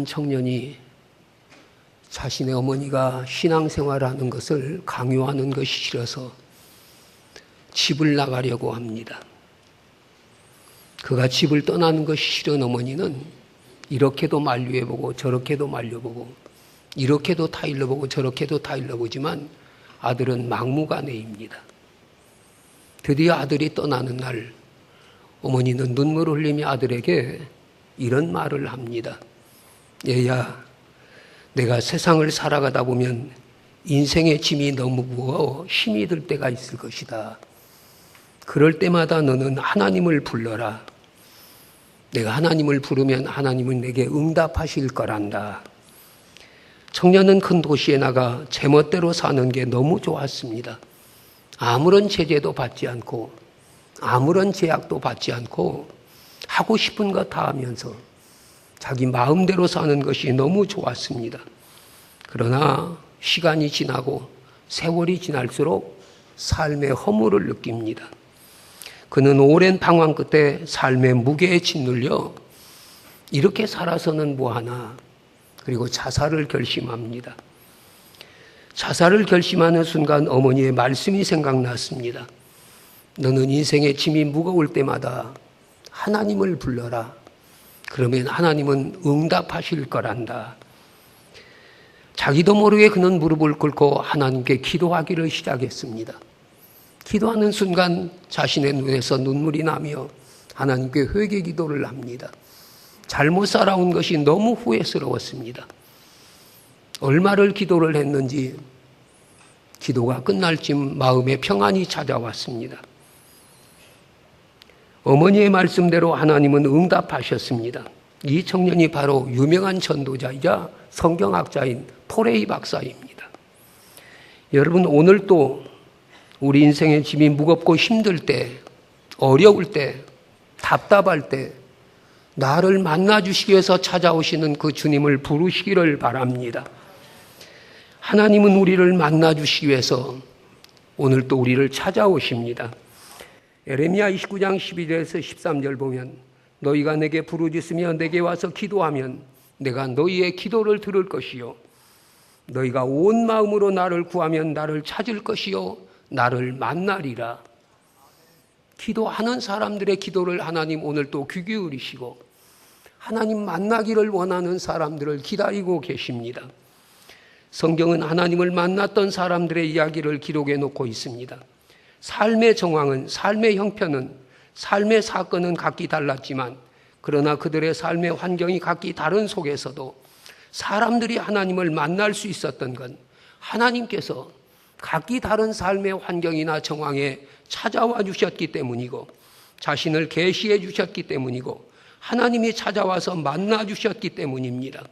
청년이 자신의 어머니가 신앙생활하는 것을 강요하는 것이 싫어서 집을 나가려고 합니다. 그가 집을 떠나는 것이 싫은 어머니는 이렇게도 만류해보고 저렇게도 말려보고 이렇게도 타일러보고 저렇게도 타일러보지만 아들은 막무가내입니다. 드디어 아들이 떠나는 날 어머니는 눈물을 흘리며 아들에게 이런 말을 합니다. 얘야, 내가 세상을 살아가다 보면 인생의 짐이 너무 무거워 힘이 들 때가 있을 것이다. 그럴 때마다 너는 하나님을 불러라. 내가 하나님을 부르면 하나님은 내게 응답하실 거란다. 청년은 큰 도시에 나가 제멋대로 사는 게 너무 좋았습니다. 아무런 제재도 받지 않고 아무런 제약도 받지 않고 하고 싶은 것 다 하면서 자기 마음대로 사는 것이 너무 좋았습니다. 그러나 시간이 지나고 세월이 지날수록 삶의 허물을 느낍니다. 그는 오랜 방황 끝에 삶의 무게에 짓눌려 이렇게 살아서는 뭐하나, 그리고 자살을 결심합니다. 자살을 결심하는 순간 어머니의 말씀이 생각났습니다. 너는 인생의 짐이 무거울 때마다 하나님을 불러라. 그러면 하나님은 응답하실 거란다. 자기도 모르게 그는 무릎을 꿇고 하나님께 기도하기를 시작했습니다. 기도하는 순간 자신의 눈에서 눈물이 나며 하나님께 회개 기도를 합니다. 잘못 살아온 것이 너무 후회스러웠습니다. 얼마를 기도를 했는지 기도가 끝날 즈음 마음에 평안이 찾아왔습니다. 어머니의 말씀대로 하나님은 응답하셨습니다. 이 청년이 바로 유명한 전도자이자 성경학자인 토레이 박사입니다. 여러분, 오늘도 우리 인생의 짐이 무겁고 힘들 때, 어려울 때, 답답할 때 나를 만나주시기 위해서 찾아오시는 그 주님을 부르시기를 바랍니다. 하나님은 우리를 만나주시기 위해서 오늘도 우리를 찾아오십니다. 에레미야 29장 12절에서 13절 보면 너희가 내게 부르짖으며 내게 와서 기도하면 내가 너희의 기도를 들을 것이요 너희가 온 마음으로 나를 구하면 나를 찾을 것이요 나를 만나리라. 기도하는 사람들의 기도를 하나님 오늘 또 귀 기울이시고 하나님 만나기를 원하는 사람들을 기다리고 계십니다. 성경은 하나님을 만났던 사람들의 이야기를 기록해 놓고 있습니다. 삶의 정황은, 삶의 형편은, 삶의 사건은 각기 달랐지만 그러나 그들의 삶의 환경이 각기 다른 속에서도 사람들이 하나님을 만날 수 있었던 건 하나님께서 각기 다른 삶의 환경이나 정황에 찾아와 주셨기 때문이고 자신을 계시해 주셨기 때문이고 하나님이 찾아와서 만나 주셨기 때문입니다.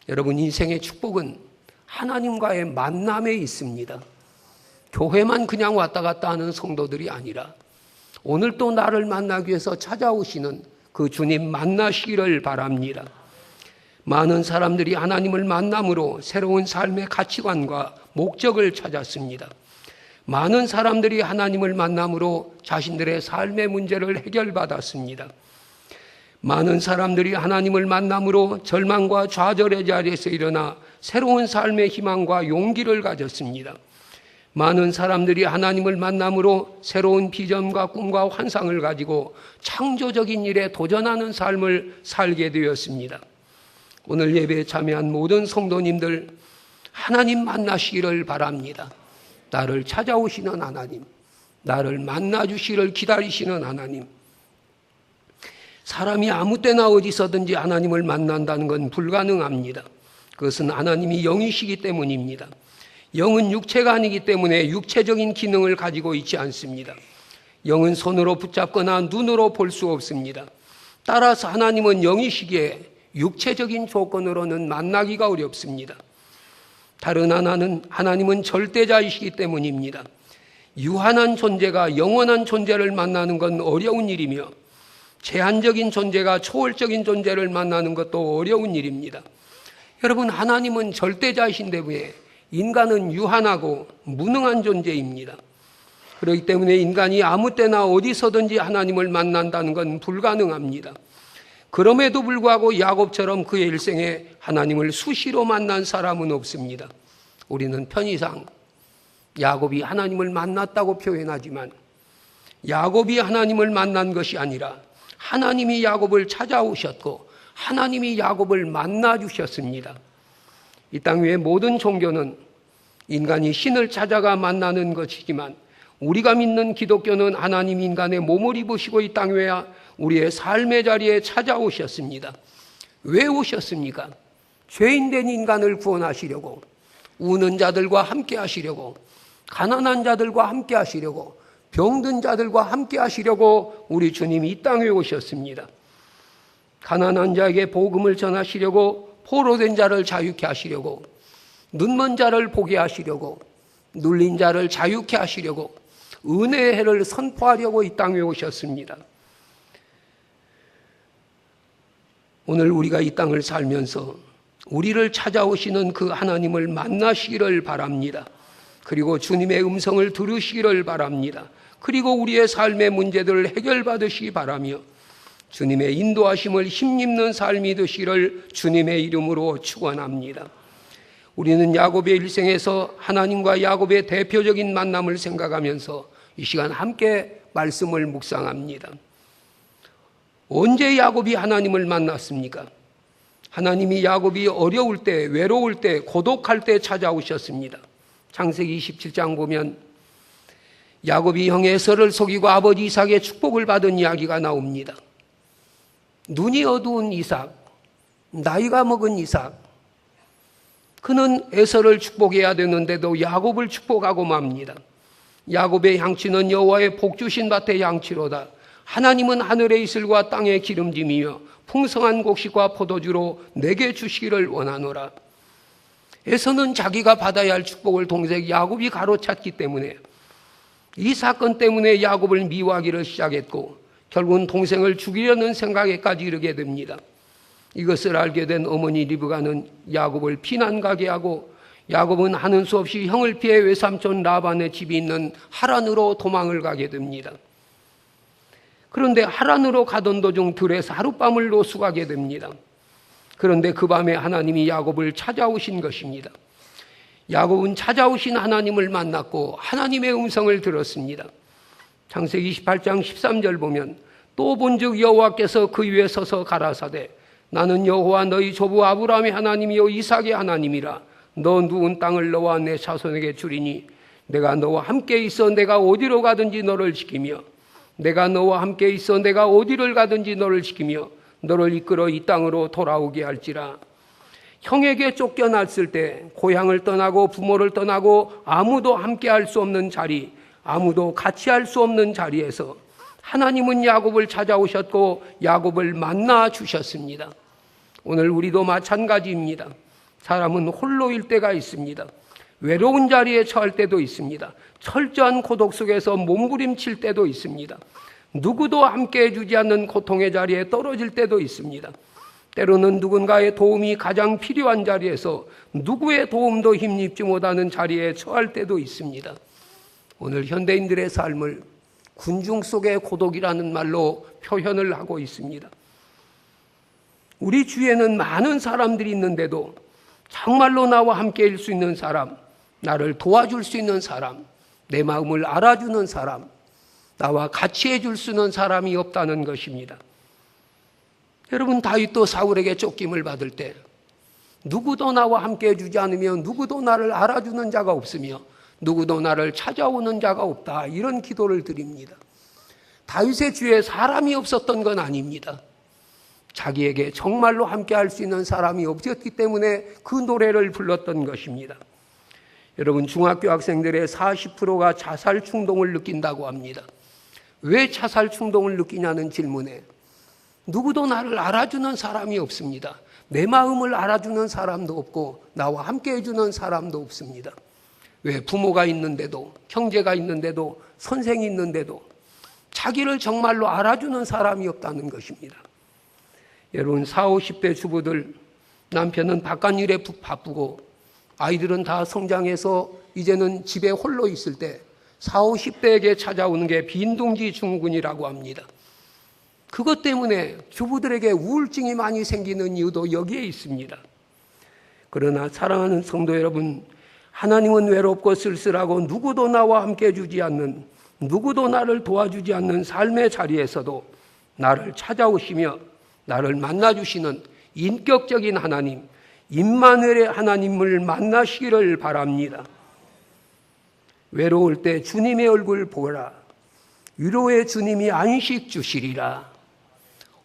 여러분, 인생의 축복은 하나님과의 만남에 있습니다. 교회만 그냥 왔다 갔다 하는 성도들이 아니라 오늘 또 나를 만나기 위해서 찾아오시는 그 주님 만나시기를 바랍니다. 많은 사람들이 하나님을 만남으로 새로운 삶의 가치관과 목적을 찾았습니다. 많은 사람들이 하나님을 만남으로 자신들의 삶의 문제를 해결받았습니다. 많은 사람들이 하나님을 만남으로 절망과 좌절의 자리에서 일어나 새로운 삶의 희망과 용기를 가졌습니다. 많은 사람들이 하나님을 만남으로 새로운 비전과 꿈과 환상을 가지고 창조적인 일에 도전하는 삶을 살게 되었습니다. 오늘 예배에 참여한 모든 성도님들 하나님 만나시기를 바랍니다. 나를 찾아오시는 하나님, 나를 만나주시기를 기다리시는 하나님. 사람이 아무 때나 어디서든지 하나님을 만난다는 건 불가능합니다. 그것은 하나님이 영이시기 때문입니다. 영은 육체가 아니기 때문에 육체적인 기능을 가지고 있지 않습니다. 영은 손으로 붙잡거나 눈으로 볼 수 없습니다. 따라서 하나님은 영이시기에 육체적인 조건으로는 만나기가 어렵습니다. 다른 하나는 하나님은 절대자이시기 때문입니다. 유한한 존재가 영원한 존재를 만나는 건 어려운 일이며 제한적인 존재가 초월적인 존재를 만나는 것도 어려운 일입니다. 여러분, 하나님은 절대자이신데 왜 인간은 유한하고 무능한 존재입니다. 그렇기 때문에 인간이 아무 때나 어디서든지 하나님을 만난다는 건 불가능합니다. 그럼에도 불구하고 야곱처럼 그의 일생에 하나님을 수시로 만난 사람은 없습니다. 우리는 편의상 야곱이 하나님을 만났다고 표현하지만 야곱이 하나님을 만난 것이 아니라 하나님이 야곱을 찾아오셨고 하나님이 야곱을 만나주셨습니다. 이 땅 위의 모든 종교는 인간이 신을 찾아가 만나는 것이지만 우리가 믿는 기독교는 하나님 인간의 몸을 입으시고 이 땅 위에 우리의 삶의 자리에 찾아오셨습니다. 왜 오셨습니까? 죄인된 인간을 구원하시려고, 우는 자들과 함께 하시려고, 가난한 자들과 함께 하시려고, 병든 자들과 함께 하시려고 우리 주님이 이 땅에 오셨습니다. 가난한 자에게 복음을 전하시려고, 포로된 자를 자유케 하시려고, 눈먼 자를 보게 하시려고, 눌린 자를 자유케 하시려고, 은혜의 해를 선포하려고 이 땅에 오셨습니다. 오늘 우리가 이 땅을 살면서 우리를 찾아오시는 그 하나님을 만나시기를 바랍니다. 그리고 주님의 음성을 들으시기를 바랍니다. 그리고 우리의 삶의 문제들을 해결받으시기 바라며 주님의 인도하심을 힘입는 삶이 되시기를 주님의 이름으로 축원합니다. 우리는 야곱의 일생에서 하나님과 야곱의 대표적인 만남을 생각하면서 이 시간 함께 말씀을 묵상합니다. 언제 야곱이 하나님을 만났습니까? 하나님이 야곱이 어려울 때, 외로울 때, 고독할 때 찾아오셨습니다. 창세기 27장 보면 야곱이 형 에서를 속이고 아버지 이삭의 축복을 받은 이야기가 나옵니다. 눈이 어두운 이삭, 나이가 먹은 이삭, 그는 에서를 축복해야 되는데도 야곱을 축복하고 맙니다. 야곱의 양치는 여호와의 복주신 밭의 양치로다. 하나님은 하늘의 이슬과 땅의 기름짐이며 풍성한 곡식과 포도주로 내게 주시기를 원하노라. 에서는 자기가 받아야 할 축복을 동생 야곱이 가로찼기 때문에 이 사건 때문에 야곱을 미워하기를 시작했고 결국은 동생을 죽이려는 생각에까지 이르게 됩니다. 이것을 알게 된 어머니 리브가는 야곱을 피난가게 하고 야곱은 하는 수 없이 형을 피해 외삼촌 라반의 집이 있는 하란으로 도망을 가게 됩니다. 그런데 하란으로 가던 도중 들에서 하룻밤을 노숙하게 됩니다. 그런데 그 밤에 하나님이 야곱을 찾아오신 것입니다. 야곱은 찾아오신 하나님을 만났고 하나님의 음성을 들었습니다. 창세기 28장 13절 보면 또 본즉 여호와께서 그 위에 서서 가라사대 나는 여호와 너희 조부 아브라함의 하나님이요 이삭의 하나님이라. 너 누운 땅을 너와 내 자손에게 주리니 내가 너와 함께 있어 내가 어디로 가든지 너를 지키며 내가 너와 함께 있어 내가 어디를 가든지 너를 지키며 너를 이끌어 이 땅으로 돌아오게 할지라. 형에게 쫓겨났을 때 고향을 떠나고 부모를 떠나고 아무도 함께 할 수 없는 자리, 아무도 같이 할 수 없는 자리에서 하나님은 야곱을 찾아오셨고 야곱을 만나 주셨습니다. 오늘 우리도 마찬가지입니다. 사람은 홀로일 때가 있습니다. 외로운 자리에 처할 때도 있습니다. 철저한 고독 속에서 몸부림칠 때도 있습니다. 누구도 함께 해주지 않는 고통의 자리에 떨어질 때도 있습니다. 때로는 누군가의 도움이 가장 필요한 자리에서 누구의 도움도 힘입지 못하는 자리에 처할 때도 있습니다. 오늘 현대인들의 삶을 군중 속의 고독이라는 말로 표현을 하고 있습니다. 우리 주위에는 많은 사람들이 있는데도 정말로 나와 함께일 수 있는 사람, 나를 도와줄 수 있는 사람, 내 마음을 알아주는 사람, 나와 같이 해줄 수 있는 사람이 없다는 것입니다. 여러분, 다윗도 사울에게 쫓김을 받을 때 누구도 나와 함께 해주지 않으며 누구도 나를 알아주는 자가 없으며 누구도 나를 찾아오는 자가 없다, 이런 기도를 드립니다. 다윗의 주위에 사람이 없었던 건 아닙니다. 자기에게 정말로 함께 할 수 있는 사람이 없었기 때문에 그 노래를 불렀던 것입니다. 여러분, 중학교 학생들의 40%가 자살 충동을 느낀다고 합니다. 왜 자살 충동을 느끼냐는 질문에 누구도 나를 알아주는 사람이 없습니다. 내 마음을 알아주는 사람도 없고 나와 함께 해주는 사람도 없습니다. 왜? 부모가 있는데도, 형제가 있는데도, 선생이 있는데도 자기를 정말로 알아주는 사람이 없다는 것입니다. 여러분, 40, 50대 주부들, 남편은 바깥일에 바쁘고 아이들은 다 성장해서 이제는 집에 홀로 있을 때 40, 50대에게 찾아오는 게 빈둥지 증후군이라고 합니다. 그것 때문에 주부들에게 우울증이 많이 생기는 이유도 여기에 있습니다. 그러나 사랑하는 성도 여러분, 하나님은 외롭고 쓸쓸하고 누구도 나와 함께 해주지 않는, 누구도 나를 도와주지 않는 삶의 자리에서도 나를 찾아오시며 나를 만나주시는 인격적인 하나님, 임마누엘의 하나님을 만나시기를 바랍니다. 외로울 때 주님의 얼굴 보라. 위로의 주님이 안식 주시리라.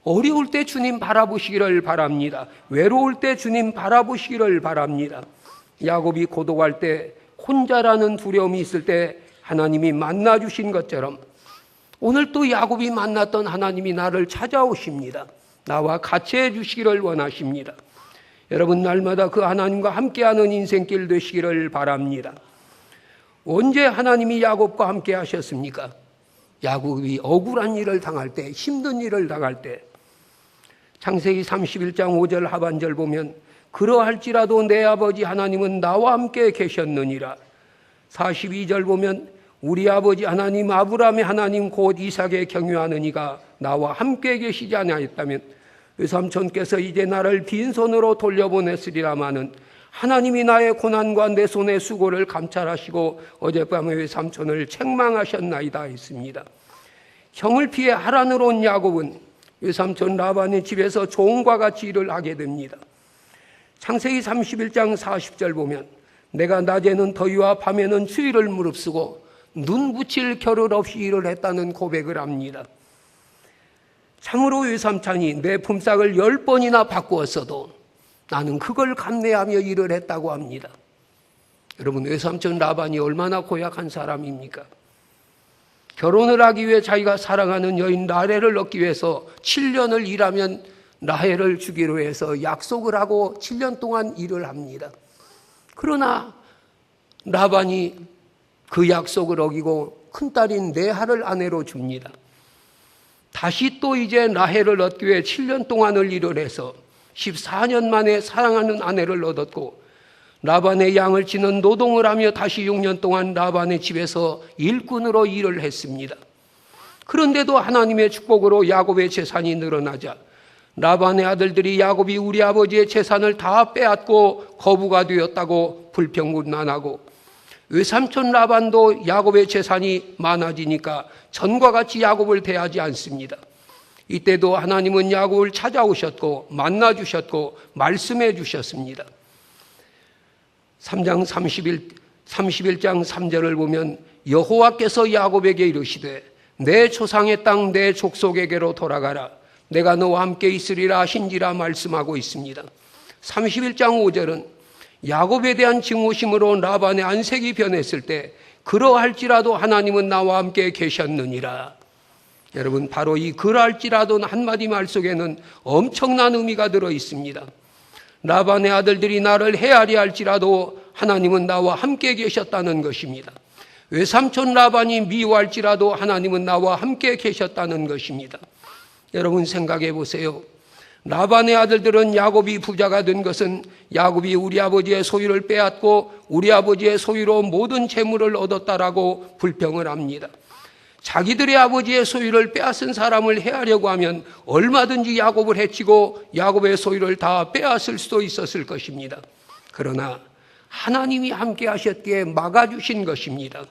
어려울 때 주님 바라보시기를 바랍니다. 외로울 때 주님 바라보시기를 바랍니다. 야곱이 고독할 때, 혼자라는 두려움이 있을 때 하나님이 만나주신 것처럼 오늘 또 야곱이 만났던 하나님이 나를 찾아오십니다. 나와 같이 해주시기를 원하십니다. 여러분, 날마다 그 하나님과 함께하는 인생길 되시기를 바랍니다. 언제 하나님이 야곱과 함께 하셨습니까? 야곱이 억울한 일을 당할 때, 힘든 일을 당할 때, 창세기 31장 5절 하반절 보면 그러할지라도 내 아버지 하나님은 나와 함께 계셨느니라. 42절 보면 우리 아버지 하나님 아브라함의 하나님 곧 이삭에 경유하는 이가 나와 함께 계시지 아니하였다면 외삼촌께서 이제 나를 빈손으로 돌려보냈으리라마는 하나님이 나의 고난과 내 손의 수고를 감찰하시고 어젯밤에 외삼촌을 책망하셨나이다 했습니다. 형을 피해 하란으로 온 야곱은 외삼촌 라반의 집에서 종과 같이 일을 하게 됩니다. 창세기 31장 40절 보면 내가 낮에는 더위와 밤에는 추위를 무릅쓰고 눈 붙일 겨를 없이 일을 했다는 고백을 합니다. 참으로 외삼촌이 내 품삯을 10번이나 바꾸었어도 나는 그걸 감내하며 일을 했다고 합니다. 여러분, 외삼촌 라반이 얼마나 고약한 사람입니까? 결혼을 하기 위해 자기가 사랑하는 여인 라헬을 얻기 위해서 7년을 일하면 라헬을 주기로 해서 약속을 하고 7년 동안 일을 합니다. 그러나 라반이 그 약속을 어기고 큰딸인 레아를 아내로 줍니다. 다시 또 이제 라헬을 얻기 위해 7년 동안을 일을 해서 14년 만에 사랑하는 아내를 얻었고 라반의 양을 치는 노동을 하며 다시 6년 동안 라반의 집에서 일꾼으로 일을 했습니다. 그런데도 하나님의 축복으로 야곱의 재산이 늘어나자 라반의 아들들이 야곱이 우리 아버지의 재산을 다 빼앗고 거부가 되었다고 불평불만하고 외삼촌 라반도 야곱의 재산이 많아지니까 전과 같이 야곱을 대하지 않습니다. 이때도 하나님은 야곱을 찾아오셨고 만나주셨고 말씀해 주셨습니다. 3장 31장 3절을 보면 여호와께서 야곱에게 이르시되 내 조상의 땅 내 족속에게로 돌아가라. 내가 너와 함께 있으리라 하신지라 말씀하고 있습니다. 31장 5절은 야곱에 대한 증오심으로 라반의 안색이 변했을 때 그러할지라도 하나님은 나와 함께 계셨느니라. 여러분, 바로 이 그러할지라도 한마디 말 속에는 엄청난 의미가 들어 있습니다. 라반의 아들들이 나를 헤아리 할지라도 하나님은 나와 함께 계셨다는 것입니다. 외삼촌 라반이 미워할지라도 하나님은 나와 함께 계셨다는 것입니다. 여러분, 생각해 보세요. 라반의 아들들은 야곱이 부자가 된 것은 야곱이 우리 아버지의 소유를 빼앗고 우리 아버지의 소유로 모든 재물을 얻었다라고 불평을 합니다. 자기들의 아버지의 소유를 빼앗은 사람을 해하려고 하면 얼마든지 야곱을 해치고 야곱의 소유를 다 빼앗을 수도 있었을 것입니다. 그러나 하나님이 함께 하셨기에 막아주신 것입니다.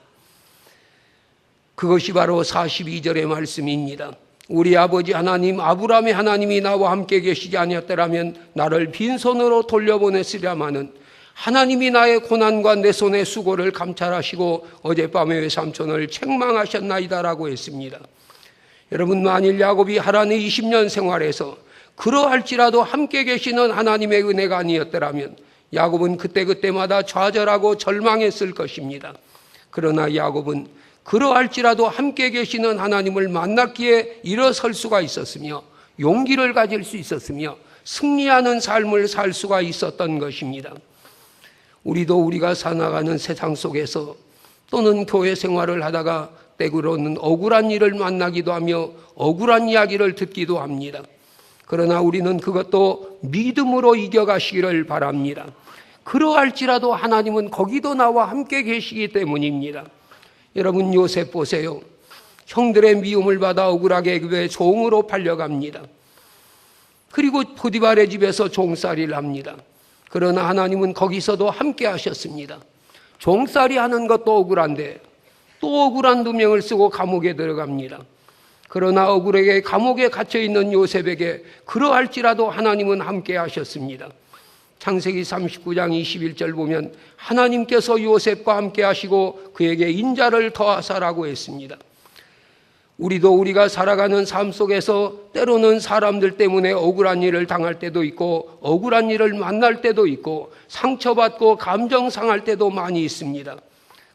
그것이 바로 42절의 말씀입니다. 우리 아버지 하나님 아브라함의 하나님이 나와 함께 계시지 아니었더라면 나를 빈손으로 돌려보냈으랴마는 하나님이 나의 고난과 내 손의 수고를 감찰하시고 어젯밤에 외삼촌을 책망하셨나이다라고 했습니다. 여러분, 만일 야곱이 하란의 20년 생활에서 그러할지라도 함께 계시는 하나님의 은혜가 아니었더라면 야곱은 그때그때마다 좌절하고 절망했을 것입니다. 그러나 야곱은 그러할지라도 함께 계시는 하나님을 만났기에 일어설 수가 있었으며 용기를 가질 수 있었으며 승리하는 삶을 살 수가 있었던 것입니다. 우리도 우리가 살아가는 세상 속에서 또는 교회 생활을 하다가 때로는 억울한 일을 만나기도 하며 억울한 이야기를 듣기도 합니다. 그러나 우리는 그것도 믿음으로 이겨가시기를 바랍니다. 그러할지라도 하나님은 거기도 나와 함께 계시기 때문입니다. 여러분, 요셉 보세요. 형들의 미움을 받아 억울하게 애굽의 종으로 팔려갑니다. 그리고 포디발의 집에서 종살이를 합니다. 그러나 하나님은 거기서도 함께 하셨습니다. 종살이 하는 것도 억울한데 또 억울한 누명을 쓰고 감옥에 들어갑니다. 그러나 억울하게 감옥에 갇혀있는 요셉에게 그러할지라도 하나님은 함께 하셨습니다. 창세기 39장 21절 보면 하나님께서 요셉과 함께 하시고 그에게 인자를 더하사라고 했습니다. 우리도 우리가 살아가는 삶 속에서 때로는 사람들 때문에 억울한 일을 당할 때도 있고 억울한 일을 만날 때도 있고 상처받고 감정 상할 때도 많이 있습니다.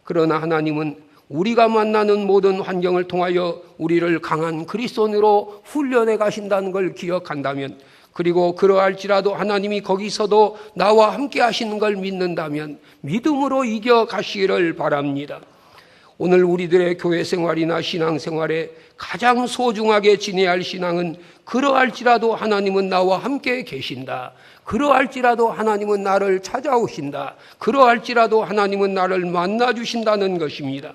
그러나 하나님은 우리가 만나는 모든 환경을 통하여 우리를 강한 그리스도인으로 훈련해 가신다는 걸 기억한다면, 그리고 그러할지라도 하나님이 거기서도 나와 함께 하시는 걸 믿는다면 믿음으로 이겨 가시기를 바랍니다. 오늘 우리들의 교회 생활이나 신앙 생활에 가장 소중하게 지내야 할 신앙은 그러할지라도 하나님은 나와 함께 계신다. 그러할지라도 하나님은 나를 찾아오신다. 그러할지라도 하나님은 나를 만나주신다는 것입니다.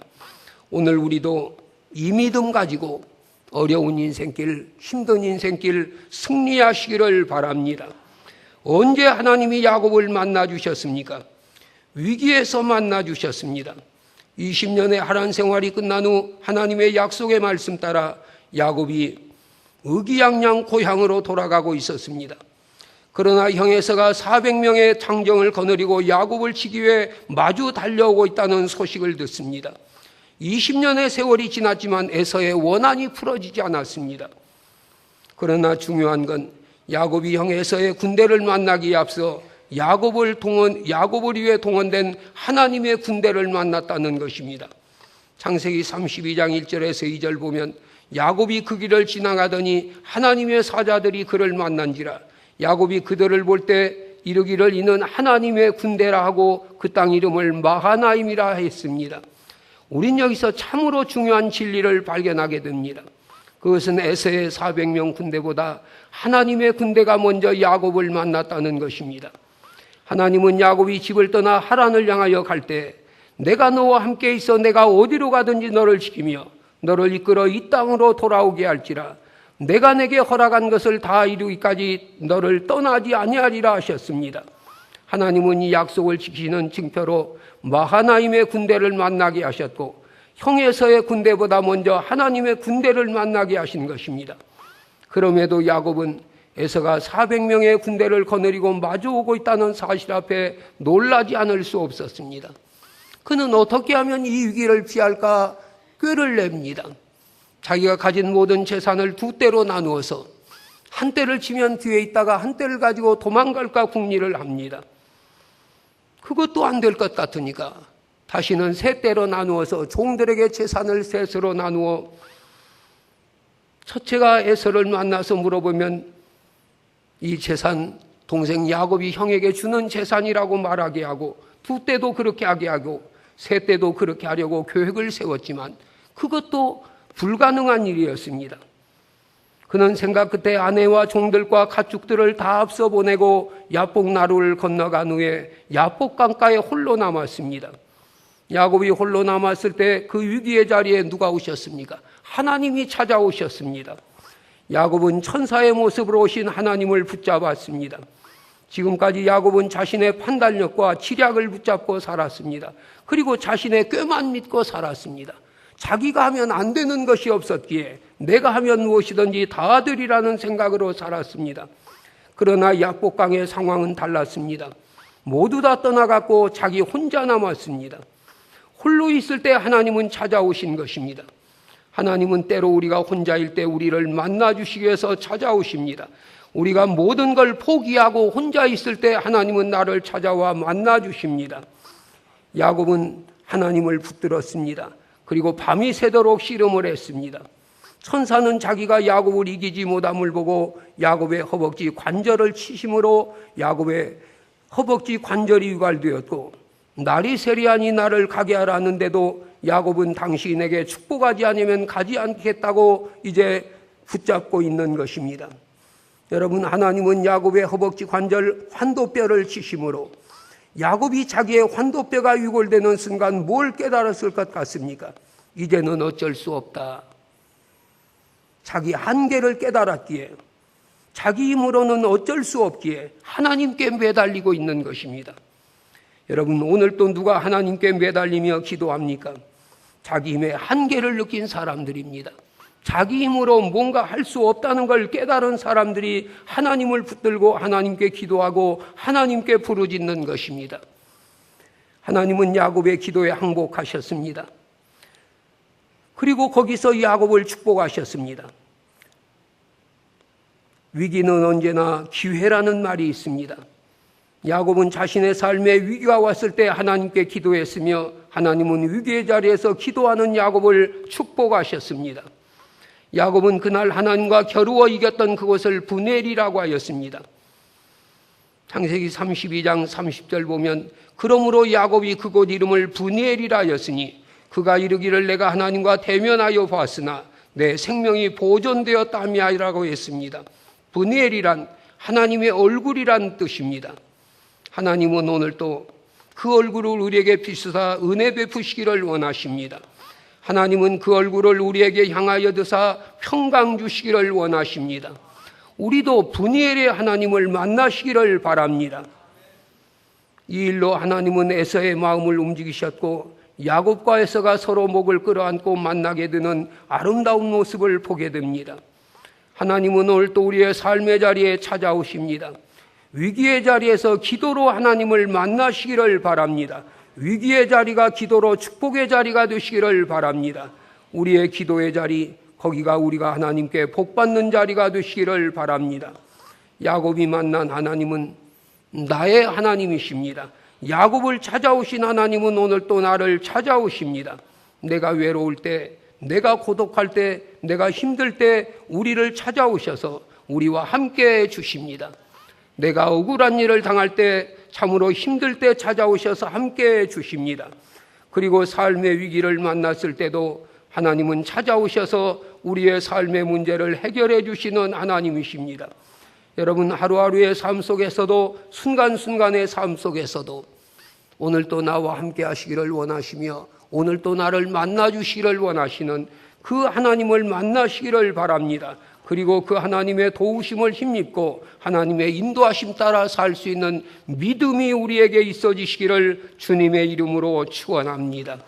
오늘 우리도 이 믿음 가지고 어려운 인생길, 힘든 인생길 승리하시기를 바랍니다. 언제 하나님이 야곱을 만나주셨습니까? 위기에서 만나주셨습니다. 20년의 하란 생활이 끝난 후 하나님의 약속의 말씀 따라 야곱이 의기양양 고향으로 돌아가고 있었습니다. 그러나 형에서가 400명의 장정을 거느리고 야곱을 치기 위해 마주 달려오고 있다는 소식을 듣습니다. 20년의 세월이 지났지만 에서의 원한이 풀어지지 않았습니다. 그러나 중요한 건 야곱이 형 에서의 군대를 만나기에 앞서 야곱을 위해 동원된 하나님의 군대를 만났다는 것입니다. 창세기 32장 1절에서 2절 보면 야곱이 그 길을 지나가더니 하나님의 사자들이 그를 만난지라. 야곱이 그들을 볼 때 이르기를 이는 하나님의 군대라 하고 그 땅 이름을 마하나임이라 했습니다. 우린 여기서 참으로 중요한 진리를 발견하게 됩니다. 그것은 에서의 400명 군대보다 하나님의 군대가 먼저 야곱을 만났다는 것입니다. 하나님은 야곱이 집을 떠나 하란을 향하여 갈 때 내가 너와 함께 있어 내가 어디로 가든지 너를 지키며 너를 이끌어 이 땅으로 돌아오게 할지라. 내가 내게 허락한 것을 다 이루기까지 너를 떠나지 아니하리라 하셨습니다. 하나님은 이 약속을 지키시는 증표로 마하나임의 군대를 만나게 하셨고 형에서의 군대보다 먼저 하나님의 군대를 만나게 하신 것입니다. 그럼에도 야곱은 에서가 400명의 군대를 거느리고 마주오고 있다는 사실 앞에 놀라지 않을 수 없었습니다. 그는 어떻게 하면 이 위기를 피할까 꾀를 냅니다. 자기가 가진 모든 재산을 두 떼로 나누어서 한 떼를 치면 뒤에 있다가 한 떼를 가지고 도망갈까 궁리를 합니다. 그것도 안 될 것 같으니까 다시는 세 떼로 나누어서 종들에게 재산을 셋으로 나누어 첫째가 에서를 만나서 물어보면 이 재산 동생 야곱이 형에게 주는 재산이라고 말하게 하고 두 떼도 그렇게 하게 하고 세 떼도 그렇게 하려고 계획을 세웠지만 그것도 불가능한 일이었습니다. 그는 생각 끝에 아내와 종들과 가축들을 다 앞서 보내고 야복 나루를 건너간 후에 야복 강가에 홀로 남았습니다. 야곱이 홀로 남았을 때 그 위기의 자리에 누가 오셨습니까? 하나님이 찾아오셨습니다. 야곱은 천사의 모습으로 오신 하나님을 붙잡았습니다. 지금까지 야곱은 자신의 판단력과 지략을 붙잡고 살았습니다. 그리고 자신의 꾀만 믿고 살았습니다. 자기가 하면 안 되는 것이 없었기에 내가 하면 무엇이든지 다 되리라는 생각으로 살았습니다. 그러나 야복강의 상황은 달랐습니다. 모두 다 떠나갔고 자기 혼자 남았습니다. 홀로 있을 때 하나님은 찾아오신 것입니다. 하나님은 때로 우리가 혼자일 때 우리를 만나주시기 위해서 찾아오십니다. 우리가 모든 걸 포기하고 혼자 있을 때 하나님은 나를 찾아와 만나주십니다. 야곱은 하나님을 붙들었습니다. 그리고 밤이 새도록 씨름을 했습니다. 천사는 자기가 야곱을 이기지 못함을 보고 야곱의 허벅지 관절을 치심으로 야곱의 허벅지 관절이 유발되었고 날이 세리하니 나를 가게 하라 하는데도 야곱은 당신에게 축복하지 않으면 가지 않겠다고 이제 붙잡고 있는 것입니다. 여러분, 하나님은 야곱의 허벅지 관절 환도뼈를 치심으로 야곱이 자기의 환도뼈가 유골되는 순간 뭘 깨달았을 것 같습니까? 이제는 어쩔 수 없다. 자기 한계를 깨달았기에 자기 힘으로는 어쩔 수 없기에 하나님께 매달리고 있는 것입니다. 여러분, 오늘 또 누가 하나님께 매달리며 기도합니까? 자기 힘의 한계를 느낀 사람들입니다. 자기 힘으로 뭔가 할 수 없다는 걸 깨달은 사람들이 하나님을 붙들고 하나님께 기도하고 하나님께 부르짖는 것입니다. 하나님은 야곱의 기도에 항복하셨습니다. 그리고 거기서 야곱을 축복하셨습니다. 위기는 언제나 기회라는 말이 있습니다. 야곱은 자신의 삶에 위기가 왔을 때 하나님께 기도했으며 하나님은 위기의 자리에서 기도하는 야곱을 축복하셨습니다. 야곱은 그날 하나님과 겨루어 이겼던 그곳을 브넬이라고 하였습니다. 창세기 32장 30절 보면 그러므로 야곱이 그곳 이름을 브넬이라 하였으니 그가 이르기를 내가 하나님과 대면하여 보았으나 내 생명이 보존되었다미라고 했습니다. 브넬이란 하나님의 얼굴이란 뜻입니다. 하나님은 오늘 또 그 얼굴을 우리에게 비추사 은혜 베푸시기를 원하십니다. 하나님은 그 얼굴을 우리에게 향하여 드사 평강 주시기를 원하십니다. 우리도 브니엘의 하나님을 만나시기를 바랍니다. 이 일로 하나님은 에서의 마음을 움직이셨고 야곱과 에서가 서로 목을 끌어안고 만나게 되는 아름다운 모습을 보게 됩니다. 하나님은 오늘 또 우리의 삶의 자리에 찾아오십니다. 위기의 자리에서 기도로 하나님을 만나시기를 바랍니다. 위기의 자리가 기도로 축복의 자리가 되시기를 바랍니다. 우리의 기도의 자리, 거기가 우리가 하나님께 복받는 자리가 되시기를 바랍니다. 야곱이 만난 하나님은 나의 하나님이십니다. 야곱을 찾아오신 하나님은 오늘 또 나를 찾아오십니다. 내가 외로울 때, 내가 고독할 때, 내가 힘들 때 우리를 찾아오셔서 우리와 함께 해주십니다. 내가 억울한 일을 당할 때, 참으로 힘들 때 찾아오셔서 함께 해주십니다. 그리고 삶의 위기를 만났을 때도 하나님은 찾아오셔서 우리의 삶의 문제를 해결해 주시는 하나님이십니다. 여러분, 하루하루의 삶 속에서도 순간순간의 삶 속에서도 오늘 또 나와 함께 하시기를 원하시며 오늘 또 나를 만나 주시기를 원하시는 그 하나님을 만나시기를 바랍니다. 그리고 그 하나님의 도우심을 힘입고 하나님의 인도하심 따라 살 수 있는 믿음이 우리에게 있어지시기를 주님의 이름으로 축원합니다.